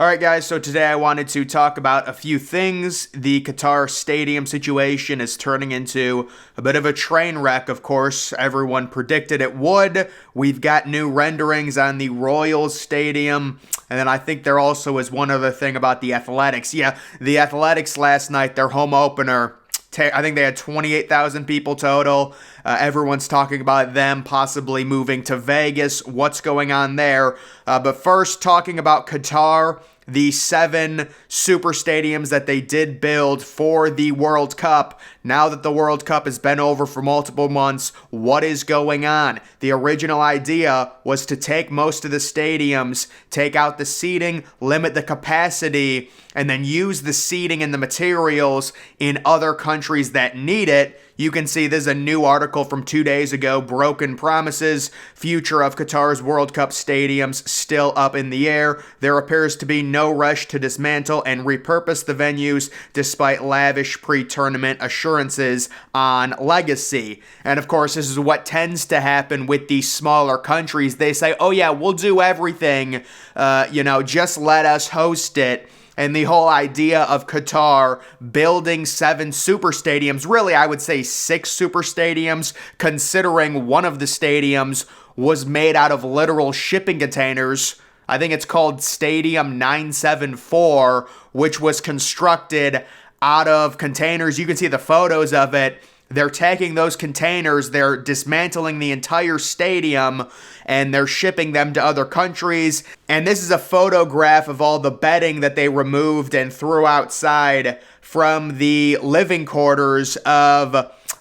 All right, guys, so today I wanted to talk about a few things. The Qatar Stadium situation is turning into a bit of a train wreck, of course. Everyone predicted it would. We've got new renderings on the Royals Stadium. And then I think there also is one other thing about the Athletics. Yeah, the Athletics last night, their home opener, I think they had 28,000 people total. Everyone's talking about them possibly moving to Vegas. What's going on there? But first, talking about Qatar, the 7 super stadiums that they did build for the World Cup. Now that the World Cup has been over for multiple months, what is going on? The original idea was to take most of the stadiums, take out the seating, limit the capacity, and then use the seating and the materials in other countries that need it. You can see this is a new article from 2 days ago, Broken Promises, Future of Qatar's World Cup Stadiums Still Up in the Air. There appears to be no rush to dismantle and repurpose the venues despite lavish pre-tournament assurances on legacy. And of course, this is what tends to happen with these smaller countries. They say, oh yeah, we'll do everything, just let us host it. And the whole idea of Qatar building 7 super stadiums, really I would say 6 super stadiums, considering one of the stadiums was made out of literal shipping containers. I think it's called Stadium 974, which was constructed out of containers. You can see the photos of it. They're taking those containers, they're dismantling the entire stadium, and they're shipping them to other countries. And this is a photograph of all the bedding that they removed and threw outside from the living quarters of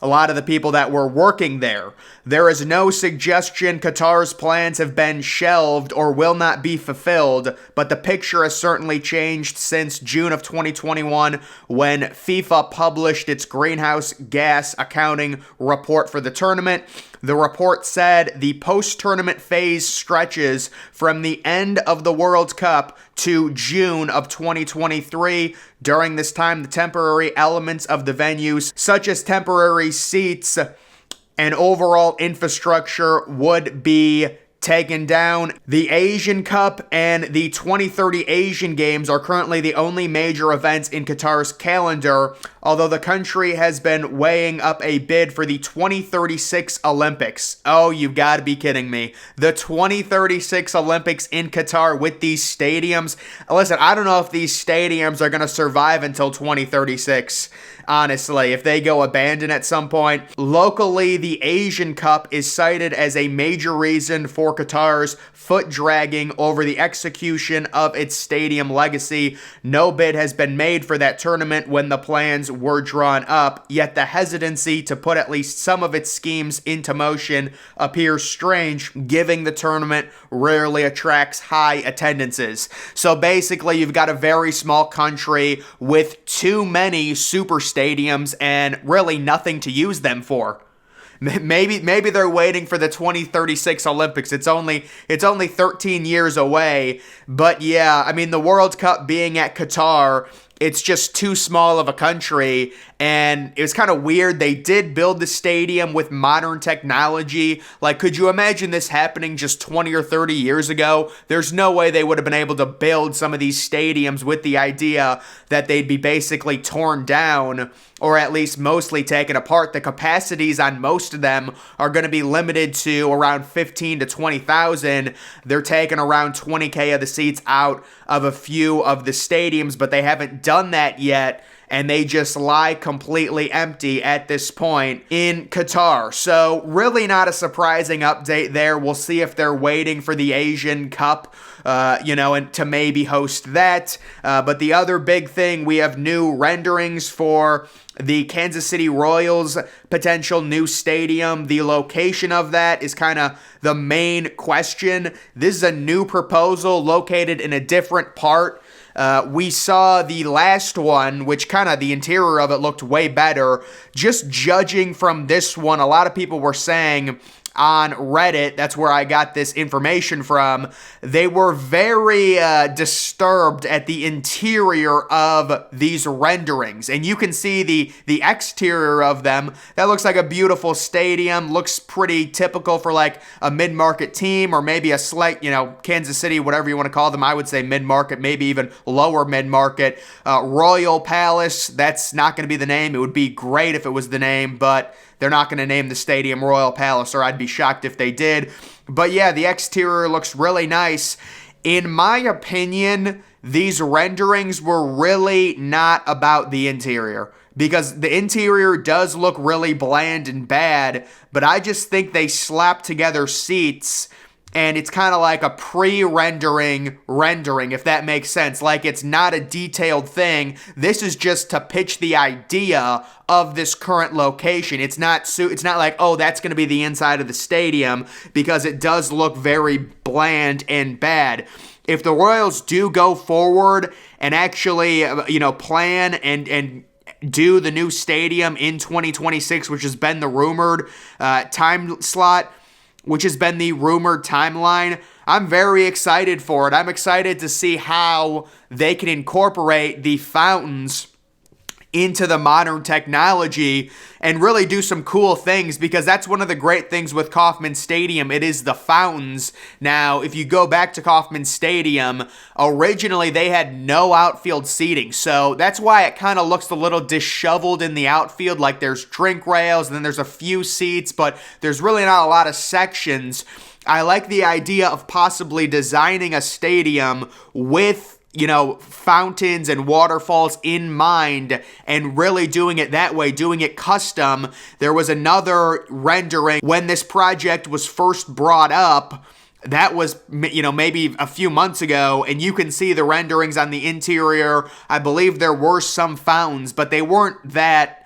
a lot of the people that were working there. There is no suggestion Qatar's plans have been shelved or will not be fulfilled, but the picture has certainly changed since June of 2021 when FIFA published its greenhouse gas accounting report for the tournament. The report said the post-tournament phase stretches from the end of the World Cup to June of 2023. During this time, the temporary elements of the venues, such as temporary seats and overall infrastructure, would be taken down. The Asian Cup and the 2030 Asian Games are currently the only major events in Qatar's calendar, although the country has been weighing up a bid for the 2036 Olympics. Oh, you've got to be kidding me. The 2036 Olympics in Qatar with these stadiums. Listen, I don't know if these stadiums are going to survive until 2036. Honestly, if they go abandoned at some point. Locally, the Asian Cup is cited as a major reason for Qatar's foot dragging over the execution of its stadium legacy. No bid has been made for that tournament when the plans were drawn up, yet the hesitancy to put at least some of its schemes into motion appears strange, given the tournament rarely attracts high attendances. So basically, you've got a very small country with too many super stadiums and really nothing to use them for. Maybe they're waiting for the 2036 Olympics. It's only 13 years away. But yeah, I mean, the World Cup being at Qatar, it's just too small of a country, and it was kind of weird. They did build the stadium with modern technology. Like, could you imagine this happening just 20 or 30 years ago? There's no way they would have been able to build some of these stadiums with the idea that they'd be basically torn down, or at least mostly taken apart. The capacities on most of them are going to be limited to around 15 to 20,000. They're taking around 20K of the seats out of a few of the stadiums, but they haven't done that yet, and they just lie completely empty at this point in Qatar. So really not a surprising update there. We'll see if they're waiting for the Asian Cup, and to maybe host that. But the other big thing, we have new renderings for the Kansas City Royals potential new stadium. The location of that is kind of the main question. This is a new proposal located in a different part. We saw the last one, which kind of the interior of it looked way better. Just judging from this one, a lot of people were saying on Reddit, that's where I got this information from, they were very disturbed at the interior of these renderings. And you can see the exterior of them. That looks like a beautiful stadium, looks pretty typical for like a mid-market team, or maybe a slight, Kansas City, whatever you want to call them. I would say mid-market, maybe even lower mid-market. Royal Palace, that's not going to be the name. It would be great if it was the name, but they're not going to name the stadium Royal Palace, or I'd be shocked if they did. But yeah, the exterior looks really nice. In my opinion, these renderings were really not about the interior, because the interior does look really bland and bad, but I just think they slapped together seats, and it's kind of like a pre-rendering, if that makes sense. Like, it's not a detailed thing. This is just to pitch the idea of this current location. It's not like, oh, that's going to be the inside of the stadium, because it does look very bland and bad. If the Royals do go forward and actually, plan and do the new stadium in 2026, which has been the rumored time slot, which has been the rumored timeline, I'm very excited for it. I'm excited to see how they can incorporate the fountains into the modern technology and really do some cool things, because that's one of the great things with Kauffman Stadium. It is the fountains. Now, if you go back to Kauffman Stadium, originally they had no outfield seating, so that's why it kind of looks a little disheveled in the outfield. Like, there's drink rails and then there's a few seats, but there's really not a lot of sections. I like the idea of possibly designing a stadium with fountains and waterfalls in mind, and really doing it that way, doing it custom. There was another rendering when this project was first brought up. That was, maybe a few months ago, and you can see the renderings on the interior. I believe there were some fountains, but they weren't that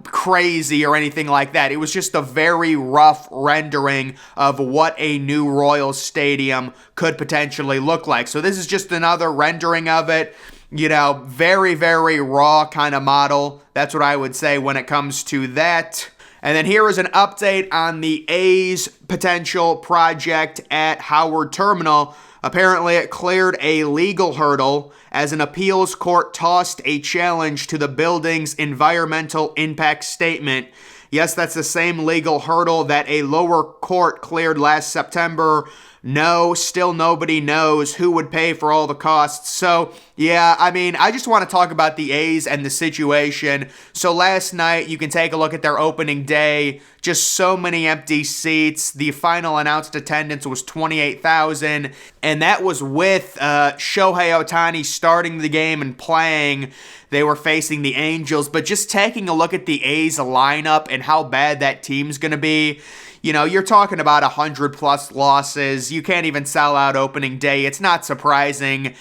crazy or anything like that. It was just a very rough rendering of what a new Royals stadium could potentially look like. So this is just another rendering of it. Very, very raw kind of model. That's what I would say when it comes to that. And then here is an update on the A's potential project at Howard Terminal. Apparently, it cleared a legal hurdle as an appeals court tossed a challenge to the building's environmental impact statement. Yes, that's the same legal hurdle that a lower court cleared last September. No, still nobody knows who would pay for all the costs. So, yeah, I just want to talk about the A's and the situation. So last night, you can take a look at their opening day. Just so many empty seats. The final announced attendance was 28,000, and that was with Shohei Ohtani starting the game and playing. They were facing the Angels, but just taking a look at the A's lineup and how bad that team's going to be, you're talking about 100-plus losses. You can't even sell out opening day. It's not surprising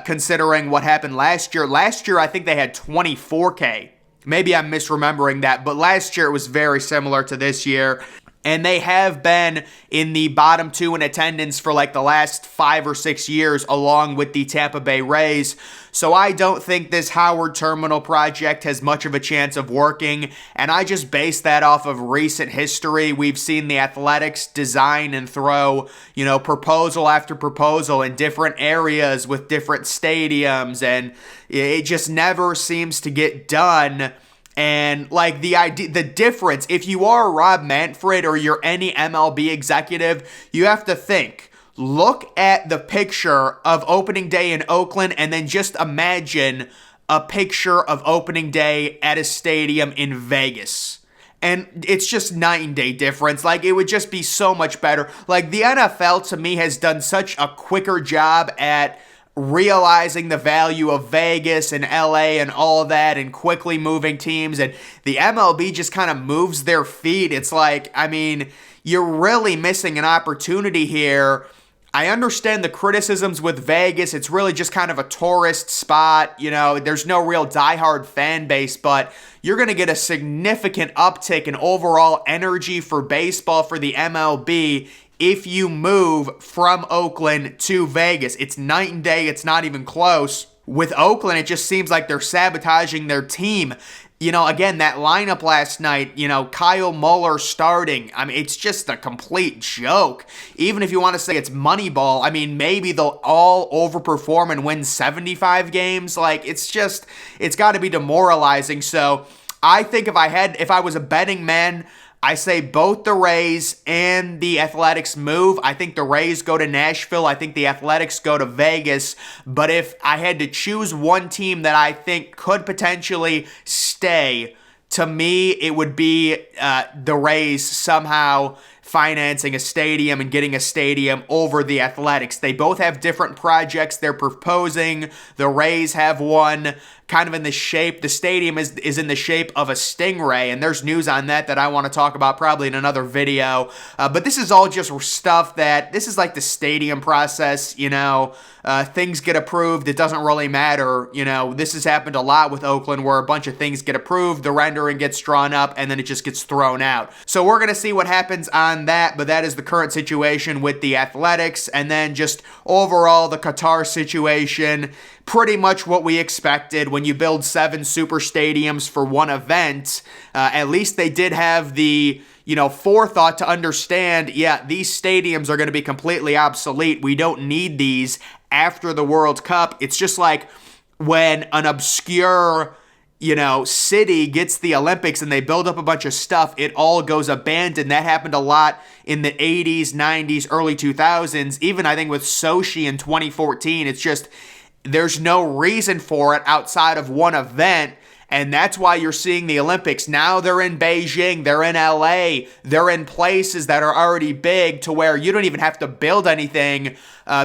considering what happened last year. Last year, I think they had 24K. Maybe I'm misremembering that, but last year it was very similar to this year. And they have been in the bottom two in attendance for like the last 5 or 6 years, along with the Tampa Bay Rays. So I don't think this Howard Terminal project has much of a chance of working. And I just base that off of recent history. We've seen the Athletics design and throw, proposal after proposal in different areas with different stadiums. And it just never seems to get done. And like the difference, if you are Rob Manfred or you're any MLB executive, you have to think, look at the picture of opening day in Oakland and then just imagine a picture of opening day at a stadium in Vegas. And it's just night and day difference. Like, it would just be so much better. Like, the NFL to me has done such a quicker job at realizing the value of Vegas and LA and all that and quickly moving teams, and the MLB just kind of moves their feet. It's like, you're really missing an opportunity here. I understand the criticisms with Vegas. It's really just kind of a tourist spot. There's no real diehard fan base, but you're going to get a significant uptick in overall energy for baseball for the MLB if you move from Oakland to Vegas. It's night and day. It's not even close. With Oakland, it just seems like they're sabotaging their team. again, that lineup last night, Kyle Muller starting. I mean, it's just a complete joke. Even if you want to say it's Moneyball, I mean, maybe they'll all overperform and win 75 games. Like, it's got to be demoralizing. So I think if I was a betting man, I say both the Rays and the Athletics move. I think the Rays go to Nashville. I think the Athletics go to Vegas. But if I had to choose one team that I think could potentially stay, to me, it would be the Rays somehow financing a stadium and getting a stadium over the Athletics. They both have different projects they're proposing. The Rays have one kind of in the shape, the stadium is in the shape of a stingray, and there's news on that I want to talk about probably in another video. But this is all just stuff this is like the stadium process, things get approved, it doesn't really matter. This has happened a lot with Oakland where a bunch of things get approved, the rendering gets drawn up, and then it just gets thrown out. So we're going to see what happens on that, but that is the current situation with the Athletics. And then just overall the Qatar situation, pretty much what we expected. When you build 7 super stadiums for one event, at least they did have the forethought to understand, these stadiums are going to be completely obsolete. We don't need these after the World Cup. It's just like when an obscure city gets the Olympics and they build up a bunch of stuff, it all goes abandoned. That happened a lot in the 80s, 90s, early 2000s. Even I think with Sochi in 2014, it's just there's no reason for it outside of one event. And that's why you're seeing the Olympics. Now they're in Beijing, they're in LA, they're in places that are already big to where you don't even have to build anything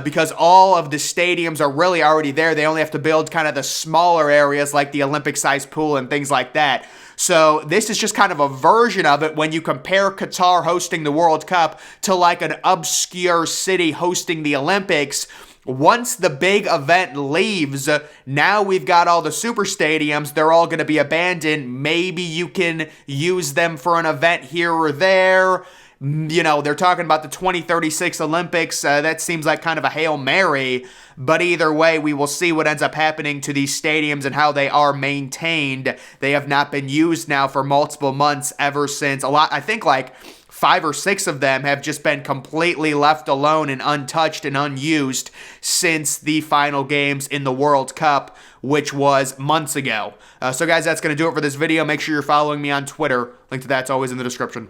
because all of the stadiums are really already there. They only have to build kind of the smaller areas like the Olympic-sized pool and things like that. So this is just kind of a version of it when you compare Qatar hosting the World Cup to like an obscure city hosting the Olympics. Once the big event leaves, now we've got all the super stadiums. They're all going to be abandoned. Maybe you can use them for an event here or there. They're talking about the 2036 Olympics. That seems like kind of a Hail Mary. But either way, we will see what ends up happening to these stadiums and how they are maintained. They have not been used now for multiple months ever since. I think like 5 or 6 of them have just been completely left alone and untouched and unused since the final games in the World Cup, which was months ago. So guys, that's going to do it for this video. Make sure you're following me on Twitter. Link to that's always in the description.